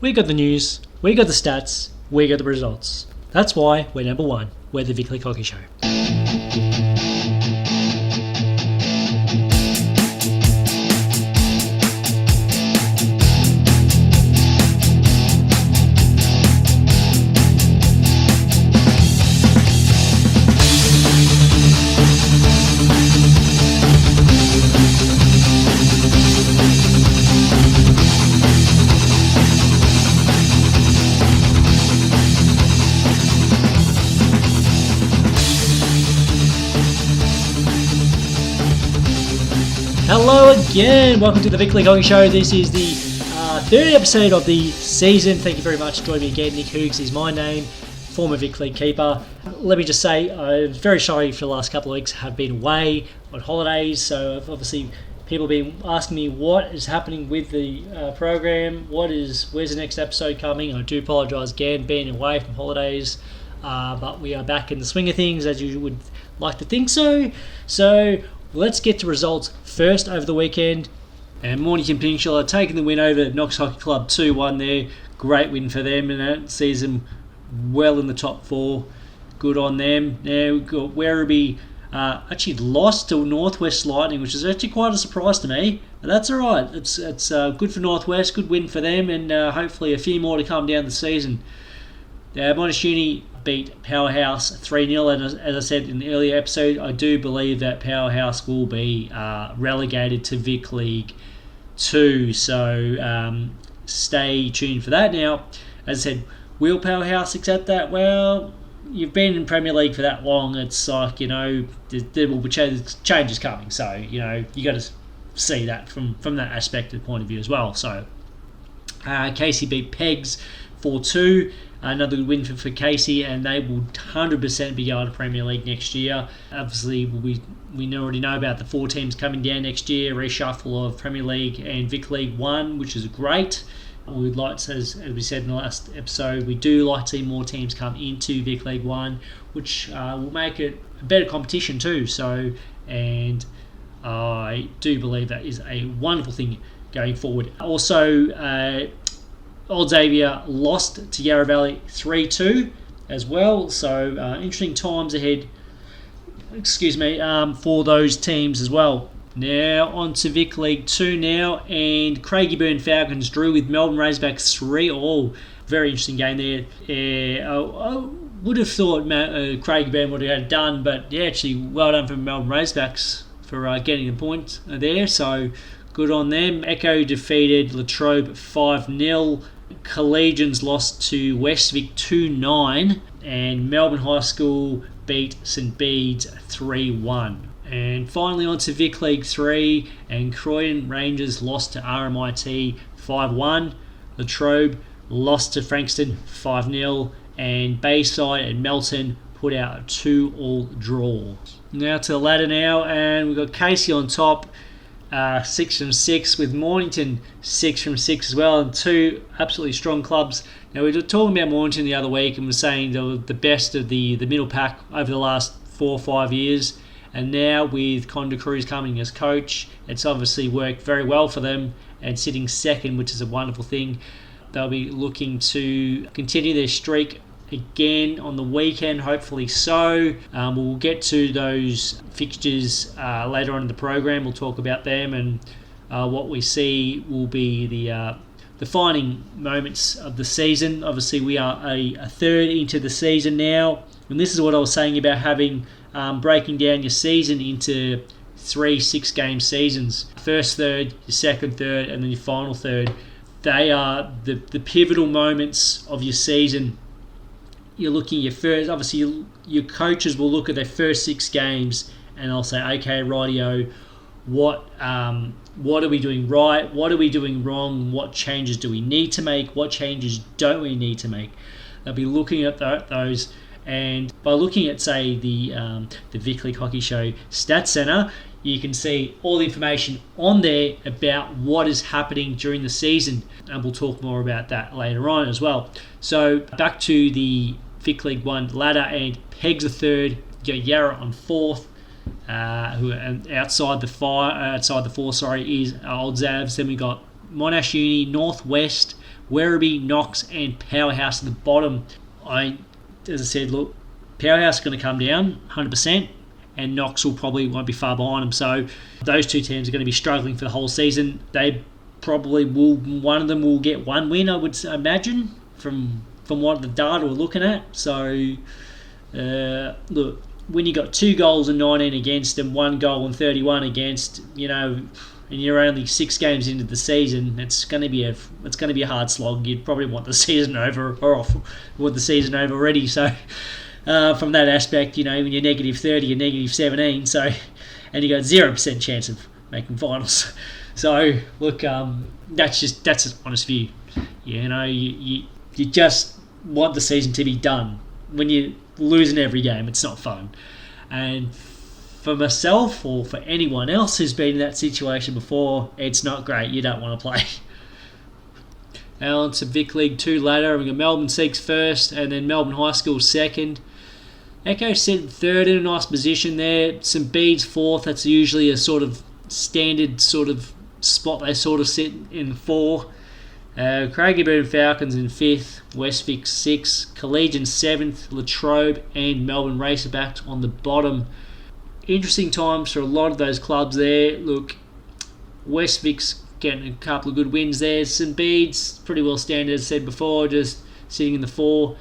We got the news, we got the stats, we got the results. That's why we're number one. We're the Vlhs Hockey Show. Hello again, welcome to the Vlhs Hockey Show. This is the third episode of the season. Thank you very much. Join me again. Nick Hoogs is my name, former Vlhs keeper. Let me just say, I'm very sorry for the last couple of weeks. I have been away on holidays, so obviously people have been asking me what is happening with the program. Where's the next episode coming? I do apologise again, being away from holidays, but we are back in the swing of things, as you would like to think so. So let's get to results first over the weekend. And Mornington Peninsula taking the win over Knox Hockey Club 2-1 there. Great win for them, and that sees them well in the top four. Good on them. Now we've got Werribee actually lost to Northwest Lightning, which is actually quite a surprise to me. But that's all right. It's good for Northwest, good win for them, and hopefully a few more to come down the season. Montashuni beat Powerhouse 3-0, and as I said in the earlier episode, I do believe that Powerhouse will be relegated to Vic League 2, so stay tuned for that. Now, as I said, will Powerhouse accept that? Well, you've been in Premier League for that long, it's like, there will be changes coming, so, you got to see that from that aspect point of view as well. So, Casey beat Pegs 4-2. Another good win for Casey, and they will 100% be going to Premier League next year. Obviously, we already know about the 4 teams coming down next year, reshuffle of Premier League and Vic League 1, which is great. We'd like to, as we said in the last episode, we do like to see more teams come into Vic League 1, which will make it a better competition too. So, and I do believe that is a wonderful thing going forward. Also, Old Xavier lost to Yarra Valley 3-2 as well, so interesting times ahead for those teams as well. Now on to Vic League 2 now, and Craigieburn Falcons drew with Melbourne Razorbacks 3-3. Very interesting game there. I would have thought Craigieburn would have had it done, but yeah, actually well done for Melbourne Razorbacks for getting the point there, so good on them. Echo defeated Latrobe 5-0. Collegians lost to Westvic 2-9, and Melbourne High School beat St Bede's 3-1. And finally on to Vic League 3, and Croydon Rangers lost to RMIT 5-1. Latrobe lost to Frankston 5-0, and Bayside and Melton put out a 2-2 draw. Now to the ladder now, and we've got Casey on top, 6 from 6, with Mornington 6 from 6 as well, and 2 absolutely strong clubs. Now we were talking about Mornington the other week and were saying they were the best of the middle pack over the last 4 or 5 years, and now with Conda Cruz coming as coach, it's obviously worked very well for them and sitting second, which is a wonderful thing. They'll be looking to continue their streak again on the weekend, hopefully so. We'll get to those fixtures later on in the program. We'll talk about them, and what we see will be the defining moments of the season. Obviously, we are a third into the season now, and this is what I was saying about having breaking down your season into 3 6-game seasons. First third, your second third, and then your final third. They are the pivotal moments of your season. You're looking at your first, obviously your coaches will look at their first 6 games and they'll say, okay, rightio, what are we doing right? What are we doing wrong? What changes do we need to make? What changes don't we need to make? They'll be looking at those, and by looking at, say, the Vlhs Hockey Show Stats Center, you can see all the information on there about what is happening during the season, and we'll talk more about that later on as well. So back to the Vic League 1 ladder, and Pegs are third, you got Yarra on fourth, who are outside the four is Old Zavs. Then we got Monash Uni, Northwest Werribee, Knox, and Powerhouse at the bottom. As I said, look, Powerhouse is going to come down 100%, and Knox won't be far behind them. So those two teams are going to be struggling for the whole season. They probably will. One of them will get one win, I would imagine, from what the data we're looking at. So look, when you got 2 goals and 19 against and 1 goal and 31 against, and you're only 6 games into the season, it's going to be a hard slog. You'd probably want the season over, or want the season over already. So from that aspect, when you're negative 30 and negative 17, so and you got 0% chance of making finals. So look, that's an honest view. You just want the season to be done. When you're losing every game, it's not fun. And for myself or for anyone else who's been in that situation before, it's not great. You don't want to play. Now on to Vic League 2 later. We've got Melbourne Seeks first and then Melbourne High School second. Echo sitting third in a nice position there. St Bede's fourth. That's usually a sort of standard sort of spot they sort of sit in 4. Craigieburn Falcons in 5th, Westvic 6th, Collegian 7th, Latrobe and Melbourne Racerbacks on the bottom. Interesting times for a lot of those clubs there. Look, Westvic's getting a couple of good wins there. St Bede's pretty well standard, as I said before, just sitting in the 4.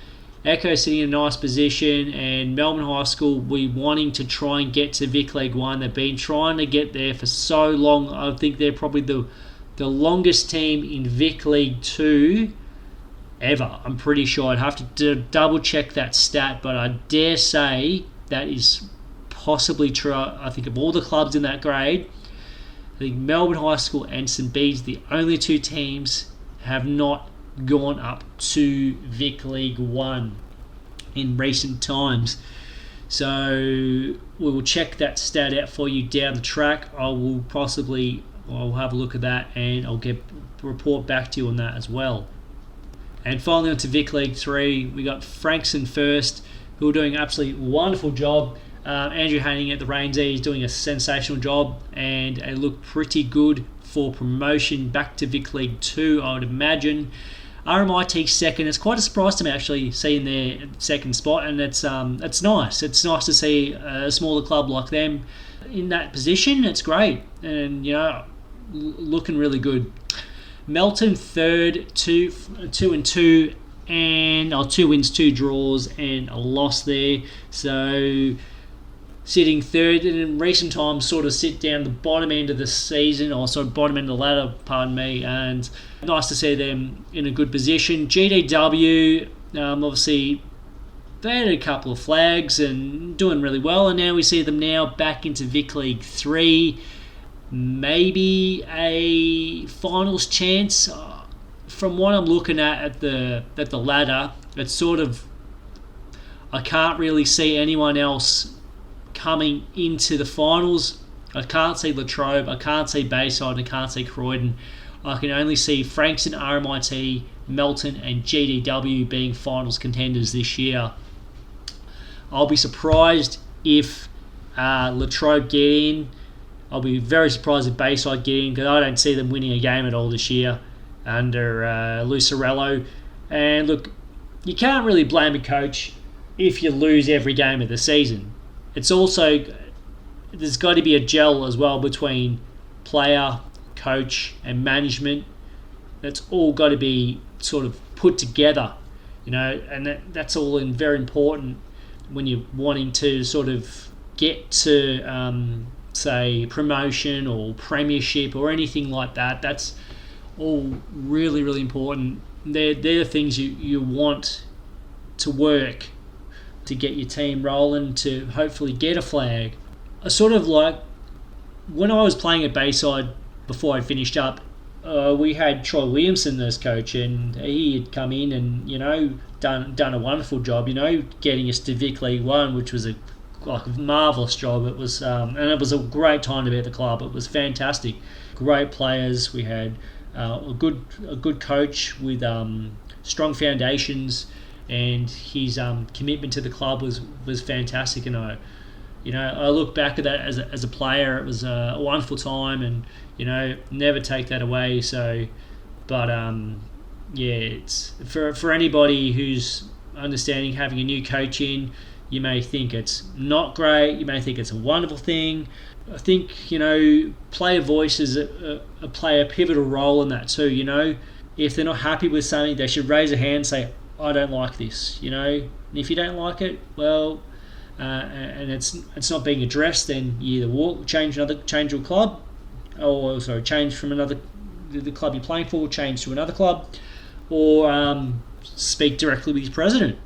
Echo sitting in a nice position, and Melbourne High School we wanting to try and get to Vic League 1. They've been trying to get there for so long. I think they're probably the longest team in Vic League 2 ever. I'm pretty sure. I'd have to double check that stat, but I dare say that is possibly true. I think of all the clubs in that grade, I think Melbourne High School and St Bede's, the only 2 teams, have not gone up to Vic League 1 in recent times. So we will check that stat out for you down the track. I'll have a look at that and I'll report back to you on that as well. And finally on to Vic League 3, we got Frankston first, who are doing an absolutely wonderful job. Andrew Hanning at the reins there, he's doing a sensational job, and they look pretty good for promotion back to Vic League 2, I would imagine. RMIT second. It's quite a surprise to me actually seeing their second spot, and it's nice. It's nice to see a smaller club like them in that position. It's great, and looking really good. Melton third, 2-2, and 2 wins, 2 draws, and a loss there. So sitting third, and in recent times sort of sit down the bottom end of the season, or sort of bottom end of the ladder, pardon me, and nice to see them in a good position. GDW, obviously they had a couple of flags and doing really well, and now we see them now back into Vic League 3. Maybe a finals chance. From what I'm looking at the ladder, it's sort of, I can't really see anyone else coming into the finals. I can't see Latrobe, I can't see Bayside, I can't see Croydon. I can only see Frankston, RMIT, Melton and GDW being finals contenders this year. I'll be surprised if Latrobe get in. I'll be very surprised if Bayside get in, because I don't see them winning a game at all this year under Lucarello. And look, you can't really blame a coach if you lose every game of the season. It's also, there's got to be a gel as well between player, coach and management. That's all got to be sort of put together, and that's all very important when you're wanting to sort of get to say promotion or premiership or anything like that. That's all really, really important. They're the things you want to work to get your team rolling, to hopefully get a flag. I sort of like, when I was playing at Bayside before I finished up, we had Troy Williamson as coach, and he had come in and done a wonderful job, getting us to Vic League 1, which was a marvellous job. It was and it was a great time to be at the club. It was fantastic, great players. We had a good coach with strong foundations, and his commitment to the club was fantastic. And I look back at that as a player. It was a wonderful time, and never take that away. So, but yeah, it's for anybody who's understanding having a new coach in. You may think it's not great. You may think it's a wonderful thing. I think, player voices play a pivotal role in that too. If they're not happy with something, they should raise a hand and say, I don't like this. And if you don't like it, well, and it's not being addressed, then you either change to a club, or change from the club you're playing for, change to another club, or speak directly with your president.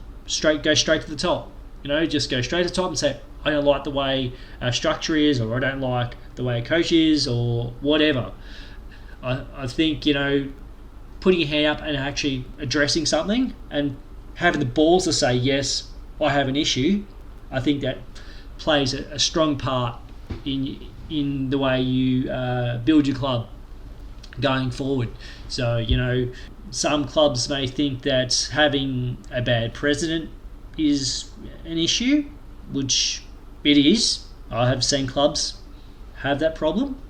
Go straight to the top. Just go straight to the top and say, I don't like the way our structure is, or I don't like the way a coach is, or whatever. I think, putting your hand up and actually addressing something and having the balls to say, yes, I have an issue, I think that plays a strong part in the way you build your club going forward. So, some clubs may think that having a bad president is an issue, which it is. I have seen clubs have that problem,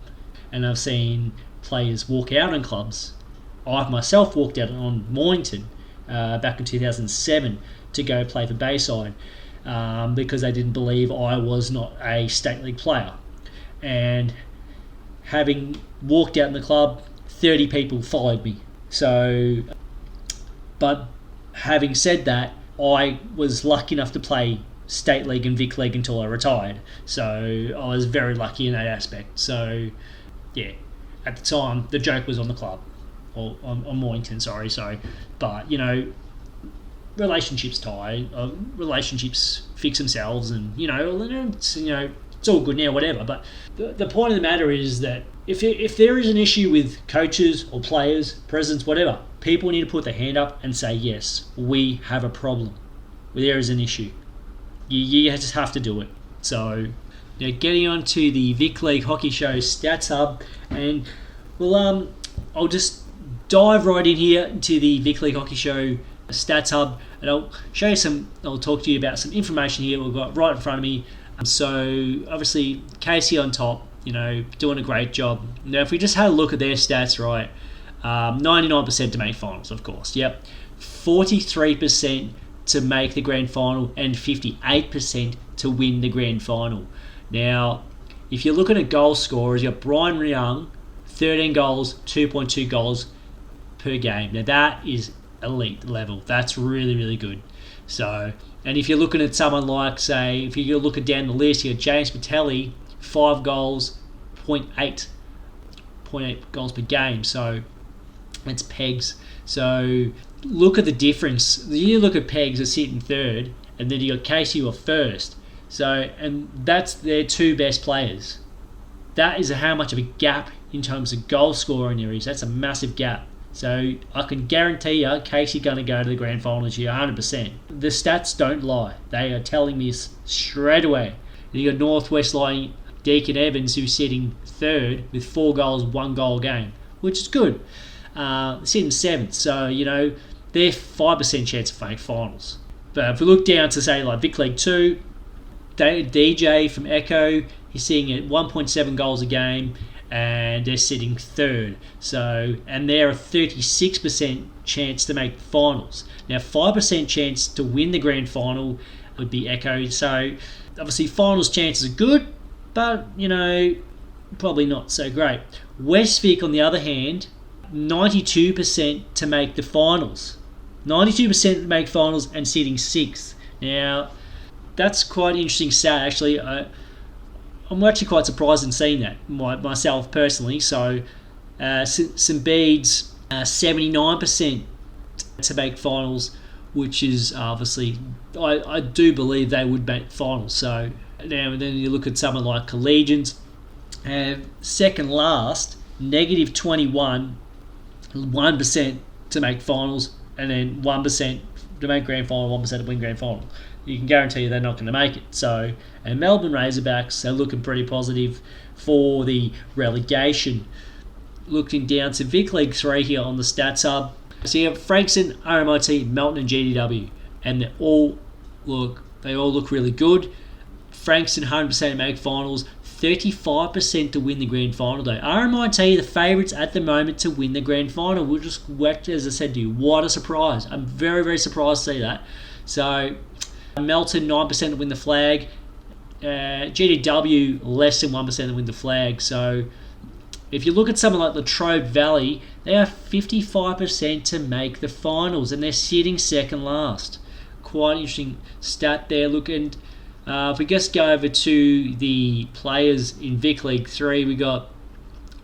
and I've seen players walk out on clubs. I've myself walked out on Mornington back in 2007 to go play for Bayside because they didn't believe I was not a state league player. And having walked out in the club, 30 people followed me. So, but having said that, I was lucky enough to play State League and Vic League until I retired. So I was very lucky in that aspect. So, yeah, at the time, the joke was on the club. Or on Mornington, sorry. But, relationships relationships fix themselves, and, it's all good now, whatever. But the point of the matter is that if there is an issue with coaches or players, presidents, whatever, people need to put their hand up and say, yes, we have a problem. There is an issue. You just have to do it. So, getting on to the Vic League Hockey Show Stats Hub, and I'll just dive right in here into the Vic League Hockey Show Stats Hub, and I'll talk to you about some information here we've got right in front of me. So, obviously, Casey on top, doing a great job. Now, if we just had a look at their stats, right, 99% to make finals, of course, yep. 43% to make the grand final and 58% to win the grand final. Now, if you're looking at goal scorers, you've got Brian Young, 13 goals, 2.2 goals per game. Now, that is elite level. That's really, really good. So, and if you're looking at someone like, say, if you're looking down the list, you got James Patelli, 5 goals, 0.8 goals per game. So, it's pegs. So, look at the difference. You look at pegs as sitting third, and then you got Casey who are first. So, and that's their two best players. That is how much of a gap in terms of goal scoring there is. That's a massive gap. So I can guarantee you, Casey's going to go to the grand final this year, 100%. The stats don't lie. They are telling me straight away. And you got Northwest lying Deacon Evans, who's sitting third with 4 goals, 1 goal a game, which is good. Sitting seventh, so they're 5% chance of making finals. But if we look down to say like Vic League 2, DJ from Echo, he's sitting at 1.7 goals a game, and they're sitting third. So, and they're a 36% chance to make finals. Now, 5% chance to win the grand final would be Echo. So, obviously, finals chances are good, but probably not so great. West Vic, on the other hand, 92% to make the finals. 92% to make finals and sitting 6th. Now, that's quite an interesting stat, actually. I'm actually quite surprised in seeing that myself personally. So, St. Bede's 79% to make finals, which is obviously, I do believe they would make finals. So, now then you look at someone like Collegians, second last, negative 21, 1% to make finals, and then 1% to make grand final, 1% to win grand final. You can guarantee they're not going to make it. So, and Melbourne Razorbacks, they're looking pretty positive for the relegation. Looking down to Vic League 3 here on the Stats Hub. So you have Frankston, RMIT, Melton and GDW. And they all look really good. Frankston 100% make finals, 35% to win the grand final though. RMIT, the favourites at the moment to win the grand final. We'll just, as I said to you, what a surprise. I'm very, very surprised to see that. So, Melton, 9% to win the flag. GDW, less than 1% to win the flag. So, if you look at someone like Latrobe Valley, they are 55% to make the finals, and they're sitting second last. Quite interesting stat there. Look, and if we just go over to the players in Vic League 3, we got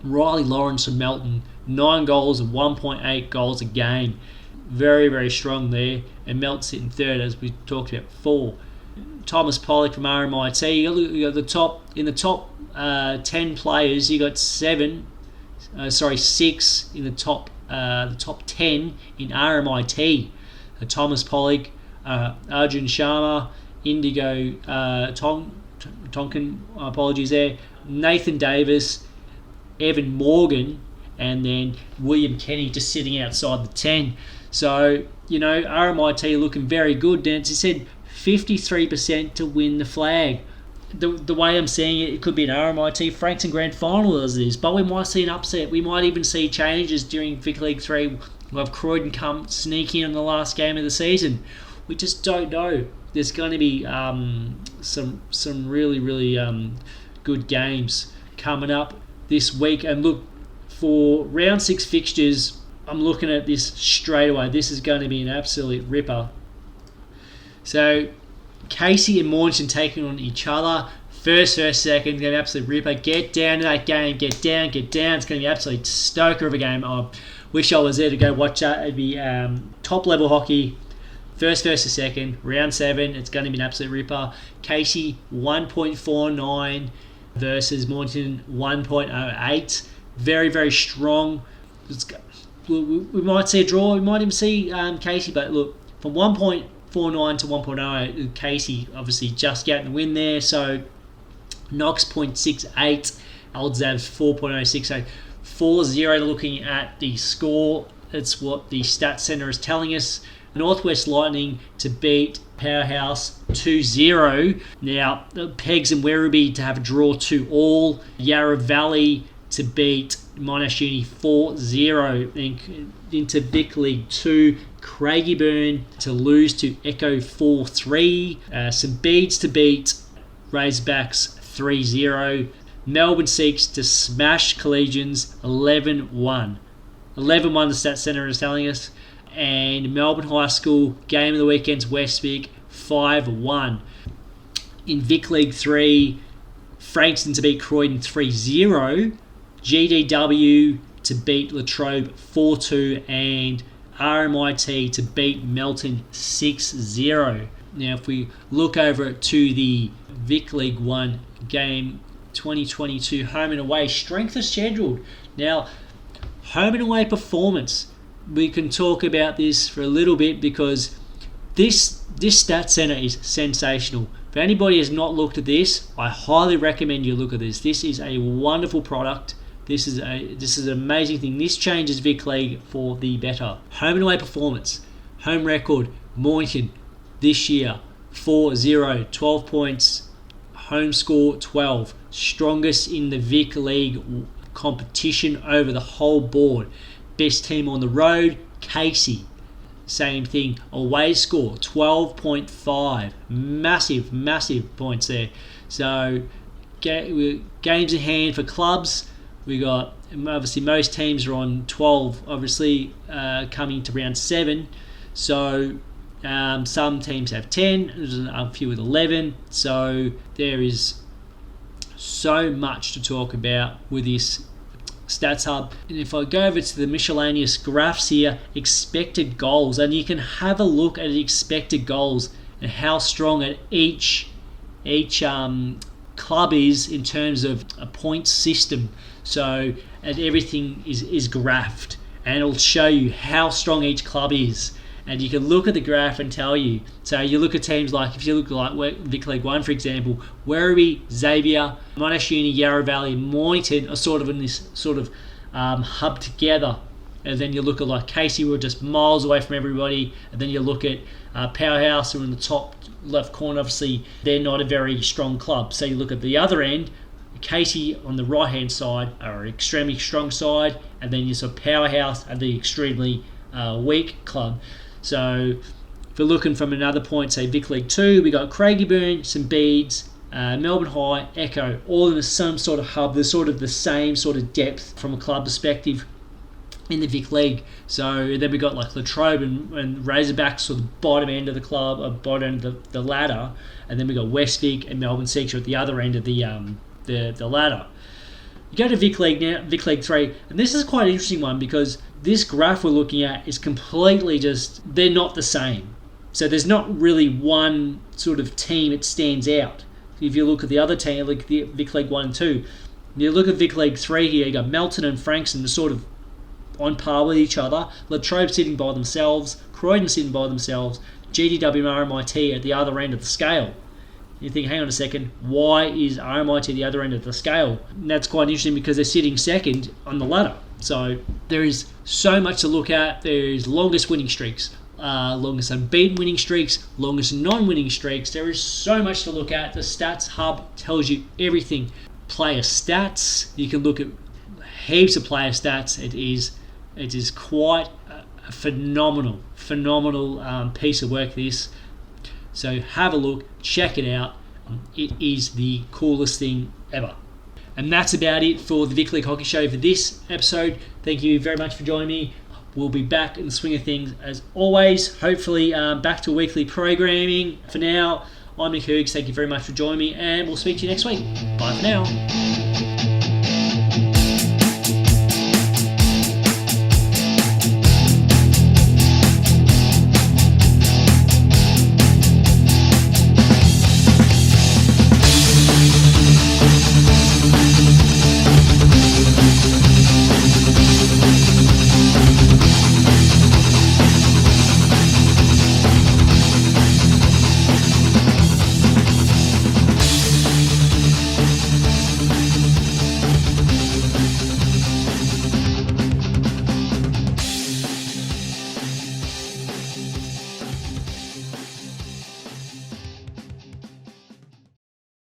Riley Lawrence from Melton, 9 goals and 1.8 goals a game. Very, very strong there. And Melton sitting third, as we talked about before. Thomas Pollock from RMIT. You got in the top 10 players. You got 6 in the top 10 in RMIT. Thomas Pollock, Arjun Sharma, Indigo Tonkin, apologies there, Nathan Davis, Evan Morgan, and then William Kenny just sitting outside the 10. So, RMIT looking very good. And as I said, 53% to win the flag. The way I'm seeing it, it could be an RMIT Frankston Grand Final as it is, but we might see an upset. We might even see changes during Vic League 3. We'll have Croydon come sneaking in the last game of the season. We just don't know. There's going to be some really, really good games coming up this week. And look, for round 6 fixtures, I'm looking at this straight away. This is going to be an absolute ripper. So, Casey and Mornington taking on each other. First, second, going to be an absolute ripper. Get down to that game. Get down. It's going to be an absolute stoker of a game. I wish I was there to go watch that. It'd be top level hockey. First versus second. Round 7. It's going to be an absolute ripper. Casey 1.49 versus Mornington 1.08. Very, very strong. We might see a draw. We might even see Casey. But look, from 1.49 to 1.08, Casey obviously just getting the win there. So Knox 0.68, Aldzav's 4.068, 4-0. Looking at the score, that's what the Stats Centre is telling us. Northwest Lightning to beat Powerhouse 2-0. Now, Pegs and Werribee to have a draw 2-all. Yarra Valley to beat Monash Uni 4-0. And into Vic League 2, Craigieburn to lose to Echo 4-3. St Bede's to beat Razorbacks 3-0. Melbourne seeks to smash Collegians 11-1. 11-1 the Stats Centre is telling us. And Melbourne High School, game of the weekend's Westvic 5-1. In Vic League 3, Frankston to beat Croydon 3-0. GDW to beat Latrobe 4-2. And RMIT to beat Melton 6-0. Now, if we look over to the Vic League 1 game 2022 home and away, strength is scheduled. Now, home and away performance, we can talk about this for a little bit because this Stats Centre is sensational. If anybody has not looked at this, I highly recommend you look at this. This is a wonderful product. This is an amazing thing. This changes Vic League for the better. Home and away performance. Home record, Mornington this year, 4-0, 12 points. Home score, 12. Strongest in the Vic League competition over the whole board. Best team on the road, Casey. Same thing. Away score, 12.5. Massive points there. So, games in hand for clubs. We got, obviously, most teams are on 12, obviously, coming to round 7. So, some teams have 10, there's a few with 11. So, there is so much to talk about with this Stats Hub. And if I go over to the miscellaneous graphs here, expected goals, and you can have a look at expected goals and how strong at each club is in terms of a point system. So, and everything is graphed, and it'll show you how strong each club is. And you can look at the graph and tell you. So you look at teams like, if you look like Vic League 1, for example, Werribee, Xavier, Monash Uni, Yarra Valley, Mornington are sort of in this sort of hub together. And then you look at like Casey, who are just miles away from everybody. And then you look at Powerhouse, who are in the top left corner. Obviously, they're not a very strong club. So you look at the other end, Casey on the right hand side are an extremely strong side, and then your sort of powerhouse are the extremely weak club. So if we're looking from another point, say Vic League 2, we got Craigieburn, St Bede's, Melbourne High, Echo, all in some sort of hub. They're sort of the same sort of depth from a club perspective in the Vic League. So then we got like Latrobe and Razorbacks, sort of the bottom end of the club, or bottom end of the ladder, and then we got West Vic and Melbourne Six at the other end of the ladder. You go to Vic League now, Vic League 3, and this is quite an interesting one because this graph we're looking at is completely just, they're not the same. So there's not really one sort of team that stands out. If you look at the other team, like the Vic League 1 and 2, you look at Vic League 3 here, you got Melton and Frankston, sort of on par with each other. Latrobe sitting by themselves, Croydon sitting by themselves, GDW and RMIT at the other end of the scale. You think, hang on a second, why is RMIT the other end of the scale? And that's quite interesting because they're sitting second on the ladder. So there is so much to look at. There's longest winning streaks, longest unbeaten winning streaks, longest non-winning streaks. There is so much to look at. The Stats Hub tells you everything. Player stats, you can look at heaps of player stats. It is quite a phenomenal piece of work, this. So have a look, check it out. It is the coolest thing ever. And that's about it for the Vic League Hockey Show for this episode. Thank you very much for joining me. We'll be back in the swing of things as always. Hopefully back to weekly programming. For now, I'm Nick Hughes. Thank you very much for joining me, and we'll speak to you next week. Bye for now.